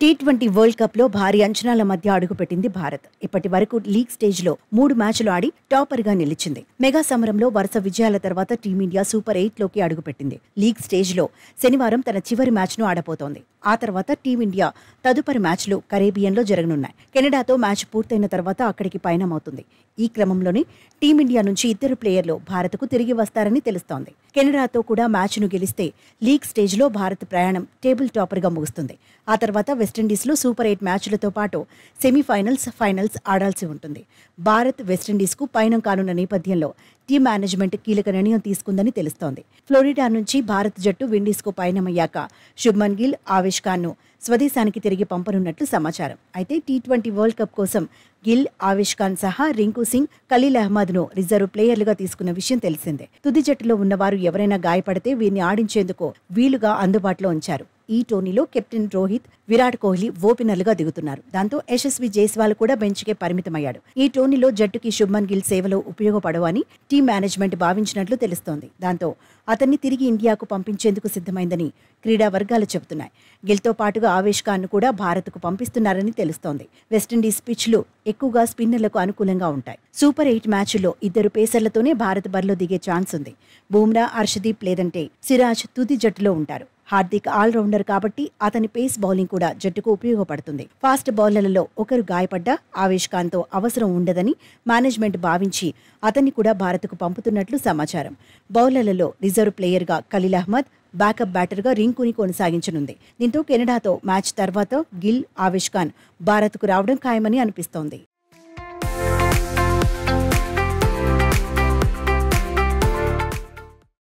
T20 world cup లో భారీ అంచనాల మధ్య అడుగుపెట్టింది భారత్. ఇప్పటి వరకు లీగ్ స్టేజ్ లో 3 మ్యాచ్లు ఆడి టాపర్ గా నిలిచింది. మెగా సమరంలో వరుస విజయాల తర్వాత టీమిండియా సూపర్ 8 లోకి అడుగుపెట్టింది. లీగ్ స్టేజ్ లో శనివారం తన చివరి మ్యాచ్ ను ఆడబోతోంది. ఆ తర్వాత టీమిండియా తదుపరి మ్యాచ్లు కరేబియన్ లో జరగనున్నాయి. కెనడాతో మ్యాచ్ పూర్తయిన తర్వాత అక్కడికి పయనమవుతుంది. ఈ క్రమంలోనే టీమిండియా నుంచి ఇద్దరు ప్లేయర్లు భారత్కు తిరిగి వస్తారని తెలుస్తోంది. కెనడాతో కూడా మ్యాచ్ను గెలిస్తే లీగ్ స్టేజ్లో భారత్ ప్రయాణం టేబుల్ టాపర్గా ముగుస్తుంది. ఆ తర్వాత వెస్టిండీస్లో సూపర్ 8 మ్యాచ్లతో పాటు సెమీఫైనల్స్, ఫైనల్స్ ఆడాల్సి ఉంటుంది. భారత్ వెస్టిండీస్కు పయనం కానున్న నేపథ్యంలో టీం మేనేజ్మెంట్ కీలక నిర్ణయం తీసుకుందని తెలుస్తోంది. ఫ్లోరిడా నుంచి భారత్ జట్టు విండీస్కు పయనమయ్యాక శుభ్మన్ గిల్, ఆవేష్ ఖాన్ను స్వదేశానికి తిరిగి పంపనున్నట్లు సమాచారం. అయితే టీ20 వరల్డ్ కప్ కోసం గిల్, ఆవేష్ ఖాన్ సహా రింకు సింగ్, ఖలీల్ అహ్మద్ను రిజర్వ్ ప్లేయర్లుగా తీసుకున్న విషయం తెలిసిందే. తుది జట్టులో ఉన్నవారు ఎవరైనా గాయపడితే వీరిని ఆడించేందుకు వీలుగా అందుబాటులో ఉంచారు. ఈ టోర్నీలో కెప్టెన్ రోహిత్, విరాట్ కోహ్లీ ఓపెనర్లుగా దిగుతున్నారు. దాంతో యశస్వి జైస్వాల్ కూడా బెంచ్కే పరిమితమయ్యాడు. ఈ టోర్నీలో జట్టుకి శుభ్మన్ గిల్ సేవలు ఉపయోగపడవని టీం మేనేజ్మెంట్ భావించినట్లు తెలుస్తోంది. దాంతో అతన్ని తిరిగి ఇండియాకు పంపించేందుకు సిద్ధమైందని క్రీడా వర్గాలు చెబుతున్నాయి. గిల్తో పాటుగా ఆవేష్ ఖాన్ను కూడా భారత్కు పంపిస్తున్నారని తెలుస్తోంది. వెస్టిండీస్ పిచ్లు ఎక్కువగా స్పిన్నర్లకు అనుకూలంగా ఉంటాయి. సూపర్ 8 మ్యాచ్ల్లో ఇద్దరు పేసర్లతోనే భారత్ బరిలో దిగే ఛాన్స్ ఉంది. బూమ్రా, హర్షదీప్ లేదంటే సిరాజ్ తుది జట్టులో ఉంటారు. హార్దిక్ ఆల్రౌండర్ కాబట్టి అతని పేస్ బౌలింగ్ కూడా జట్టుకు ఉపయోగపడుతుంది. ఫాస్ట్ బౌలర్లలో ఒకరు గాయపడ్డా ఆవేష్ ఖాన్తో అవసరం ఉండదని మేనేజ్మెంట్ భావించి అతన్ని కూడా భారత్కు పంపుతున్నట్లు సమాచారం. బౌలర్లలో రిజర్వ్ ప్లేయర్గా ఖలీల్ అహ్మద్, బ్యాకప్ బ్యాటర్గా రింకుని కొనసాగించనుంది. దీంతో కెనడాతో మ్యాచ్ తర్వాత గిల్, ఆవేష్ ఖాన్ భారత్కు రావడం ఖాయమని అనిపిస్తోంది.